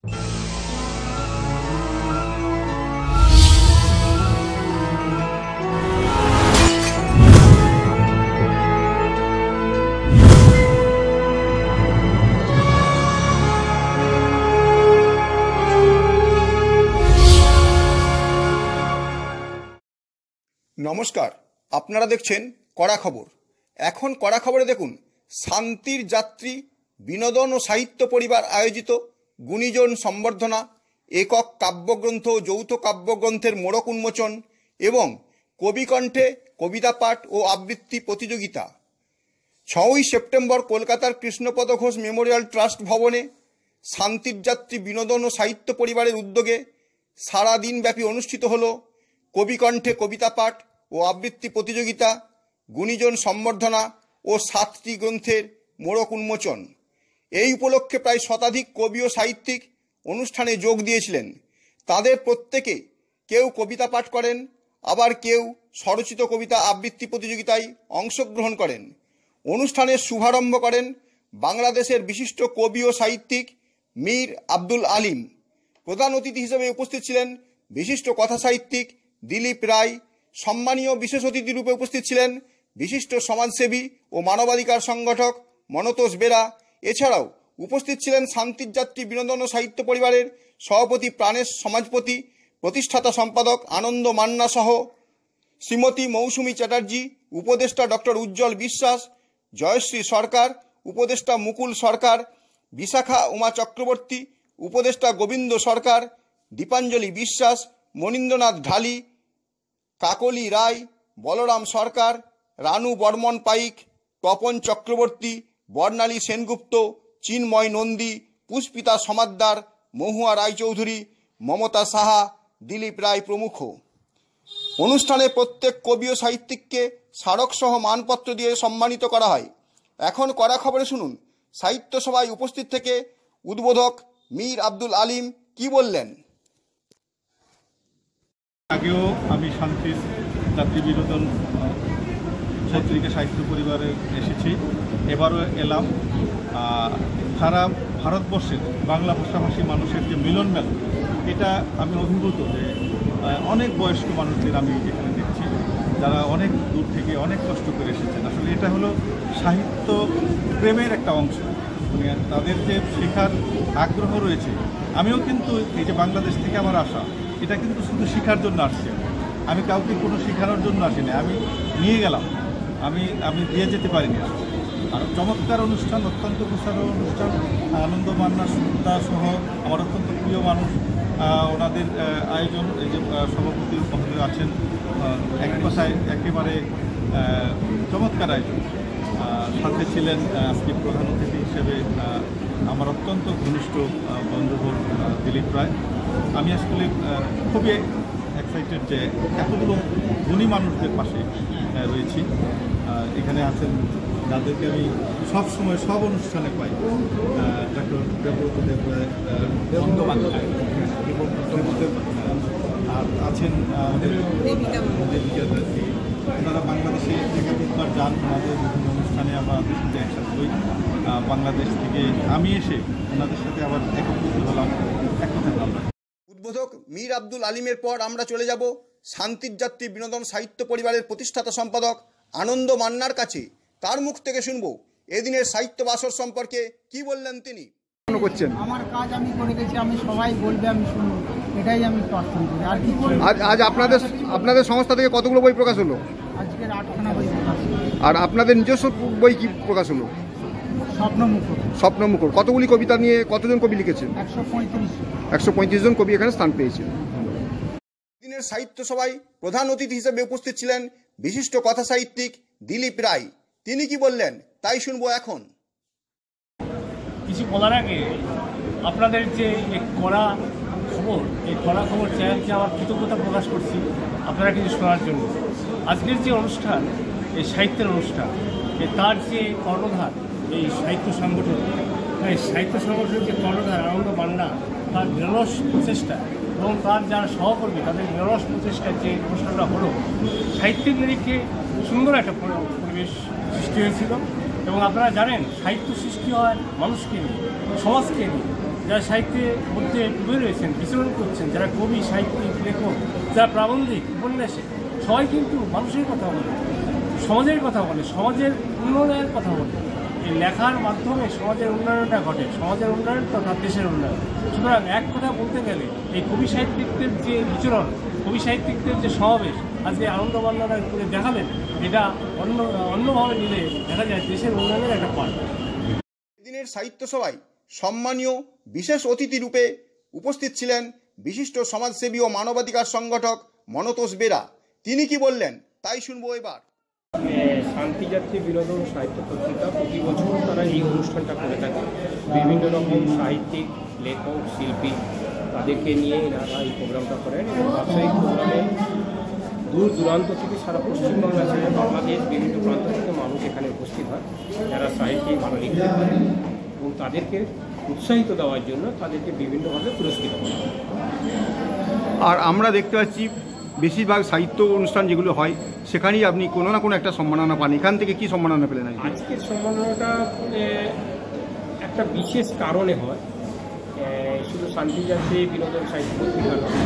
নমস্কার, আপনারা দেখছেন কড়া খবর। এখন কড়া খবরে দেখুন, শান্তির যাত্রী বিনোদন ও সাহিত্য পরিবার আয়োজিত গুণীজন সম্বর্ধনা, একক কাব্যগ্রন্থ ও যৌথ কাব্যগ্রন্থের মোড়ক উন্মোচন এবং কবিকণ্ঠে কবিতা পাঠ ও আবৃত্তি প্রতিযোগিতা। 6ই সেপ্টেম্বর কলকাতার কৃষ্ণপদ ঘোষ মেমোরিয়াল ট্রাস্ট ভবনে শান্তির যাত্রী বিনোদন ও সাহিত্য পরিবারের উদ্যোগে সারা দিনব্যাপী অনুষ্ঠিত হল কবিকণ্ঠে কবিতা পাঠ ও আবৃত্তি প্রতিযোগিতা, গুণীজন সম্বর্ধনা ও 7টি গ্রন্থের মোড়ক উন্মোচন। এই উপলক্ষে প্রায় শতাধিক কবি ও সাহিত্যিক অনুষ্ঠানে যোগ দিয়েছিলেন। তাদের প্রত্যেকে কেউ কবিতা পাঠ করেন, আবার কেউ স্বরচিত কবিতা আবৃত্তি প্রতিযোগিতায় অংশগ্রহণ করেন। অনুষ্ঠানের শুভারম্ভ করেন বাংলাদেশের বিশিষ্ট কবি ও সাহিত্যিক মীর আব্দুল আলিম। প্রধান অতিথি হিসেবে উপস্থিত ছিলেন বিশিষ্ট কথা সাহিত্যিক দিলীপ রায়। সম্মানীয় বিশেষ অতিথি রূপে উপস্থিত ছিলেন বিশিষ্ট সমাজসেবী ও মানবাধিকার সংগঠক মনতোষ বেরা। এছাড়াও উপস্থিত ছিলেন শান্তির যাত্রী বিনোদন ও সাহিত্য পরিবারের সভাপতি প্রাণেশ সমাজপতি, প্রতিষ্ঠাতা সম্পাদক আনন্দ মান্না সহ শ্রীমতী মৌসুমী চ্যাটার্জি, উপদেষ্টা ডক্টর উজ্জ্বল বিশ্বাস, জয়শ্রী সরকার, উপদেষ্টা মুকুল সরকার, বিশাখা উমা চক্রবর্তী, উপদেষ্টা গোবিন্দ সরকার, দীপাঞ্জলি বিশ্বাস, মনীন্দ্রনাথ ঢালি, কাকলি রায়, বলরাম সরকার, রানু বর্মন পাইক, তপন চক্রবর্তী, বর্ণালী সেনগুপ্ত, চিন্ময় নন্দী, পুষ্পিতা সমাদ্দার, মহুয়া রায়চৌধুরী, মমতা সাহা, দিলীপ রায় প্রমুখ। অনুষ্ঠানে প্রত্যেক কবি ও সাহিত্যিককে স্মারকসহ মানপত্র দিয়ে সম্মানিত করা হয়। এখন কড়া খবরে শুনুন সাহিত্য সভায় উপস্থিত থেকে উদ্বোধক মীর আব্দুল আলিম কি বললেন। আগেও আমি শান্তির যাত্রী বিনোদন পত্রিকা সাহিত্য পরিবারে এসেছি, এবারও এলাম। সারা ভারতবর্ষের বাংলা ভাষাভাষী মানুষের যে মিলন মেলা, এটা আমি অভিভূত যে অনেক বয়স্ক মানুষদের আমি এখানে দেখছি, যারা অনেক দূর থেকে অনেক কষ্ট করে এসেছেন। আসলে এটা হলো সাহিত্য প্রেমের একটা অংশ, মানে তাদের যে শেখার আগ্রহ রয়েছে। আমিও কিন্তু এই যে বাংলাদেশ থেকে আমার আসা, এটা কিন্তু শুধু শেখার জন্য আসছে, আমি কাউকে কোনো শেখানোর জন্য আসিনি, আমি নিয়ে গেলাম, আমি দিয়ে যেতে পারিনি। আর চমৎকার অনুষ্ঠান, অত্যন্ত প্রসারণ অনুষ্ঠান। আনন্দ মান্না সহ আমার অত্যন্ত প্রিয় মানুষ, ওনাদের আয়োজন, এই যে সভাপতি মহোদয় আছেন, এক কথায় একেবারে চমৎকার আয়োজন। সাথে ছিলেন আজকে প্রধান অতিথি হিসেবে আমার অত্যন্ত ঘনিষ্ঠ বন্ধুবর দিলীপ রায়। আমি আসলে খুবই এক্সাইটেড যে এতগুলো গুণী মানুষদের পাশে রয়েছি। এখানে আছেন যাদেরকে আমি সব সময় সব অনুষ্ঠানে পাই, ডক্টর দেবব্রত দেব রায়, আর আছেন আমাদের দেবিকা দাসী। ওনারা বাংলাদেশে একাধিকবার যান, ওনাদের বিভিন্ন অনুষ্ঠানে আমরা সাথে একসাথে হই। বাংলাদেশ থেকে আমি এসে ওনাদের সাথে আবার একত্রিত হলাম, একসাথে আমরা। উদ্বোধক মীর আব্দুল আলিমের পর আমরা চলে যাব শান্তির যাত্রী বিনোদন সাহিত্য পরিবারের প্রতিষ্ঠাতা সম্পাদক আনন্দ মান্নার কাছে। তার মুখ থেকে শুনবো এদিনের সাহিত্য বাসর সম্পর্কে কি বললেন তিনি। আমার কাজ আমি করে গেছি, আমি সবাই বলবে আমি শুনবো, এটাই আমি প্রার্থনা করি। আর কি বলবো। আজ আপনাদের সংস্থা থেকে কতগুলো বই প্রকাশ হলো? আজকের 8খানা বই প্রকাশ। আর আপনাদের নিজস্ব বই কি প্রকাশ হলো? স্বপ্নমুখর। কতগুলি কবিতা নিয়ে কতজন কবি লিখেছেন? 135 জন কবি এখানে স্থান পেয়েছেন। দিনের সাহিত্য সভায় প্রধান অতিথি হিসেবে উপস্থিত ছিলেন বিশিষ্ট কথা সাহিত্যিক দিলীপ রায়। তিনি কি বললেন তাই শুনবো এখন। কিছু বলার আগে আপনাদের যে কড়া খবর, এই কড়া খবর চ্যানেলকে আমার কৃতজ্ঞতা প্রকাশ করছি আপনারা কিছু শোনার জন্য। আজকের যে অনুষ্ঠান, এই সাহিত্যের অনুষ্ঠান, তার যে কর্ণধার এই সাহিত্য সংগঠন, এই সাহিত্য সংগঠনের যে কর্ণধার আনন্দ মান্না, তার নিরলস প্রচেষ্টা এবং তার যারা সহকর্মী তাদের নিরলস প্রচেষ্টায় যে অনুষ্ঠানটা হলো, সাহিত্যের নিরিখে সুন্দর একটা পরিবেশ সৃষ্টি হয়েছিল। এবং আপনারা জানেন সাহিত্য সৃষ্টি হয় মানুষকে নিয়ে, সমাজকে নিয়ে, যারা সাহিত্যের মধ্যে ডুবে রয়েছেন, বিচরণ করছেন, যারা কবি, সাহিত্যিক, লেখক, যারা প্রাবন্ধিক, উপন্যাসিক, সবাই কিন্তু মানুষের কথা বলে, সমাজের কথা বলে, সমাজের উন্নয়নের কথা বলে। এই লেখার মাধ্যমে সমাজের উন্নয়নটা ঘটে, সমাজের উন্নয়ন তথা দেশের উন্নয়ন। সুতরাং এক কথা বলতে গেলে এই কবি সাহিত্যিকদের যে বিচরণ, কবি সাহিত্যিকদের যে সমাবেশ আজকে আনন্দ বর্ণনার করে দেখালেন, এটা অন্যভাবে নিলে দেখা যায় দেশের উন্নয়নের একটা পার্ট। এদিনের সাহিত্য সভায় সম্মানীয় বিশেষ অতিথি রূপে উপস্থিত ছিলেন বিশিষ্ট সমাজসেবী ও মানবাধিকার সংগঠক মনতোষ বেরা। তিনি কি বললেন তাই শুনবো এবার। শান্তিযাত্রী বিনোদন সাহিত্য পত্রিকা প্রতি বছর তারা এই অনুষ্ঠানটা করে থাকে। বিভিন্ন রকম সাহিত্যিক, লেখক, শিল্পী তাদেরকে নিয়ে এনারা এই প্রোগ্রামটা করেন এবং ব্যবসায়িক প্রোগ্রামে দূর দূরান্ত থেকে সারা পশ্চিমবাংলা ছেড়ে বাংলাদেশ বিভিন্ন প্রান্ত থেকে মানুষ এখানে উপস্থিত হয়, যারা সাহিত্যিক, ভালো লিখতে পারেন এবং তাদেরকে উৎসাহিত দেওয়ার জন্য তাদেরকে বিভিন্নভাবে পুরস্কৃত করা হয়। আর আমরা দেখতে পাচ্ছি বেশিরভাগ সাহিত্য অনুষ্ঠান যেগুলো হয় সেখানেই আপনি কোনো না কোনো একটা সম্মাননা পান। এখান থেকে কি সম্মাননা পেলেন? আজকের সম্মাননাটা একটা বিশেষ কারণে হয়, শুধু শান্তিযাত্রী বিনোদন সাহিত্য পত্রিকা নয়,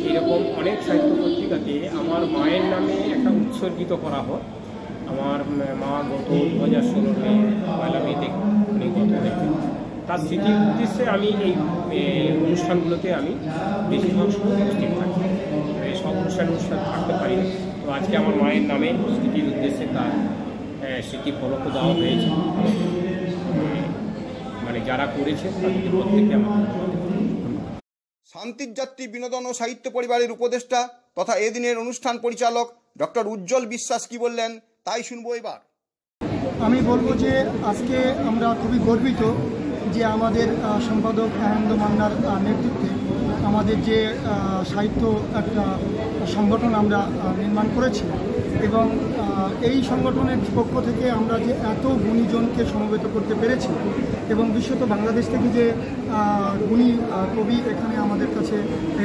এরকম অনেক সাহিত্য পত্রিকাতে আমার মায়ের নামে একটা উৎসর্গিত করা হয়। আমার মা গত 2016 মে পয়লা মেতে উনি গত হয়েছেন। তার স্মৃতির উদ্দেশ্যে আমি এই অনুষ্ঠানগুলোতে আমি বেশিরভাগ সময় উপস্থিত থাকি। সব অনুষ্ঠান থাকতে পারি না, তো আজকে আমার মায়ের নামে স্মৃতির উদ্দেশ্যে তার স্মৃতি ফলক দেওয়া হয়েছে। মানে যারা করেছে তাদেরকে প্রত্যেককে আমার শান্তির যাত্রী বিনোদন ও সাহিত্য পরিবারের উপদেষ্টা তথা এদিনের অনুষ্ঠান পরিচালক ডক্টর উজ্জ্বল বিশ্বাস কি বললেন তাই শুনবো এবার। আমি বলবো যে আজকে আমরা খুবই গর্বিত যে আমাদের সম্পাদক আনন্দ মান্নার নেতৃত্বে আমাদের যে সাহিত্য একটা সংগঠন আমরা নির্মাণ করেছি এবং এই সংগঠনের পক্ষ থেকে আমরা যে এত গুণীজনকে সমবেত করতে পেরেছি এবং বিশেষত বাংলাদেশ থেকে যে গুণী কবি এখানে আমাদের কাছে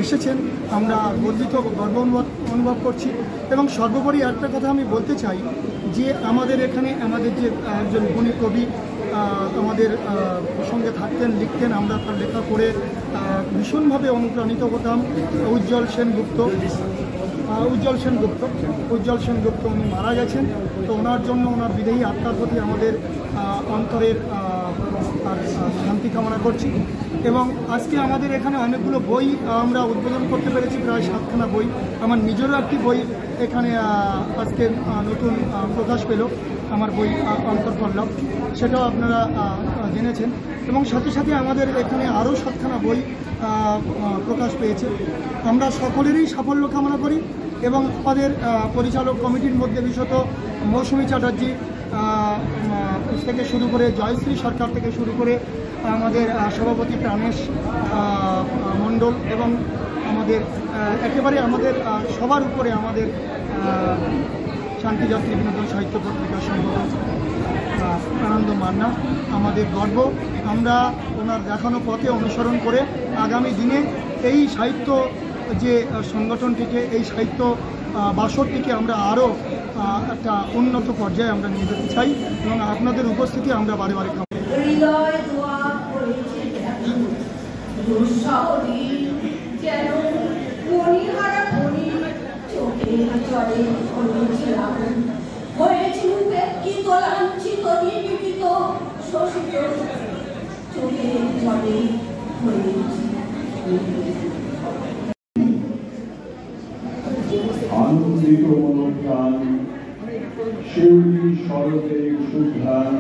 এসেছেন, আমরা গর্বিত, গর্ব অনুভব করছি। এবং সর্বোপরি একটা কথা আমি বলতে চাই যে আমাদের এখানে আমাদের যে একজন গুণী কবি আমাদের সঙ্গে থাকতেন, লিখতেন, আমরা তার লেখা পড়ে ভীষণভাবে অনুপ্রাণিত হতাম। উজ্জ্বল সেনগুপ্ত উনি মারা গেছেন, তো ওনার জন্য ওনার বিদেহী আত্মার প্রতি আমাদের অন্তরের শান্তি কামনা করছি। এবং আজকে আমাদের এখানে অনেকগুলো বই আমরা উদ্বোধন করতে পেরেছি, প্রায় 7খানা বই। আমার নিজেরও একটি বই এখানে আজকে নতুন প্রকাশ পেল, আমার বই অন্তর্পল্লব, সেটাও আপনারা জেনেছেন। এবং সাথে সাথে আমাদের এখানে আরও 7খানা বই প্রকাশ পেয়েছে। আমরা সকলেরই সাফল্য কামনা করি এবং আমাদের পরিচালক কমিটির মধ্যে বিশেষত মৌসুমী চ্যাটার্জি থেকে শুরু করে জয়শ্রী সরকার থেকে শুরু করে আমাদের সভাপতি প্রাণেশ মণ্ডল এবং আমাদের একেবারে আমাদের সবার উপরে আমাদের শান্তিযাত্রী বিনোদন সাহিত্য পত্রিকার সম্পাদক আনন্দ মান্না আমাদের গর্ব। আমরা ওনার দেখানো পথে অনুসরণ করে আগামী দিনে এই সাহিত্য যে সংগঠনটিকে, এই সাহিত্য বাসরটিকে আমরা আরও একটা উন্নত পর্যায়ে আমরা নিয়ে যেতে চাই এবং আপনাদের উপস্থিতি আমরা বারে বারে খাবো। আনন্দিত মনোপ্রাণ শিউলি শরতে সুধান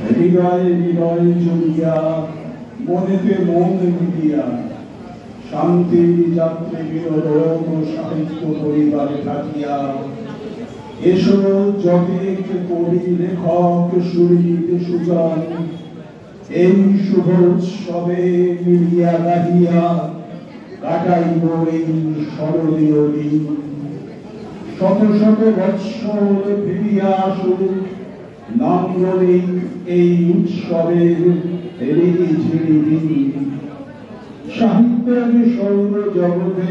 হৃদয়ে হৃদয় জড়িয়া মনেতে মন মিলিয়া শান্তির যাত্রী বিনোদন ও সাহিত্য পরিবারে থাকিয়া এসো জগেক কবি, লেখক, সুরীর, সুজন এই শুভ উৎসবে মিলিয়া গাহিয়া কাটাইব এই স্মরণীয় দিন। শত শত বৎসর ফিরিয়া আসুক নম্র এই উৎসবের ঝিরি দিন। সাহিত্যের সৌর জগতে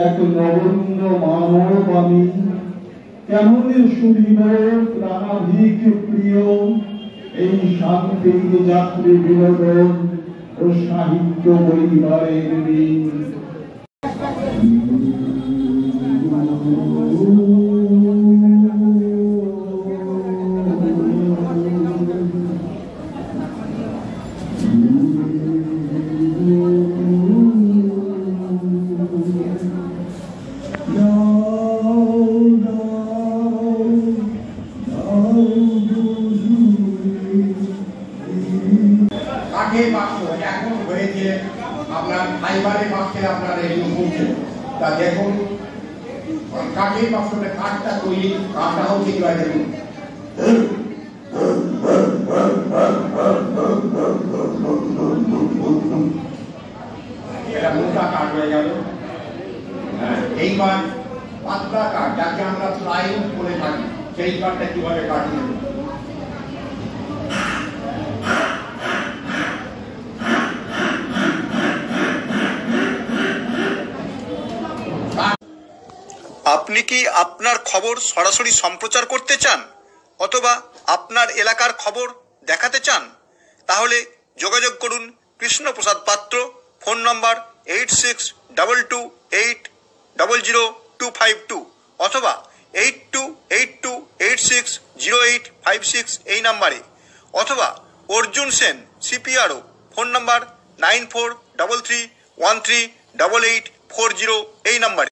এক নগণ্য মানব আমি, কেমন শুনিব প্রাণাধিক প্রিয় এই শান্তির যাত্রী বিনোদন ও ও সাহিত্য পরিবারের ঋণ। কাঠের বাক্স এখন হয়েছে আপনার ফাইবারের বাক্সে আপনার রেডিও পৌঁছে, তা দেখুন কাঠের বাক্সটা কাঠটা তৈরি, কাঠটা হচ্ছে কি দেখুন এটা মোটা কাঠ হয়ে গেল। এইবার পাতলা কাঠ যাকে আমরা প্লাইউড বলে থাকি, সেই কাঠটা কিভাবে কাটবে? আপনি কি আপনার খবর সরাসরি সম্প্রচার করতে চান অথবা আপনার এলাকার খবর দেখাতে চান? তাহলে যোগাযোগ করুন কৃষ্ণপ্রসাদ পাত্র, ফোন নম্বর 8622800252 অথবা 8282860856 এই নাম্বারে, অথবা অর্জুন সেন CPRO, ফোন নম্বর 9433138840 এই নাম্বারে।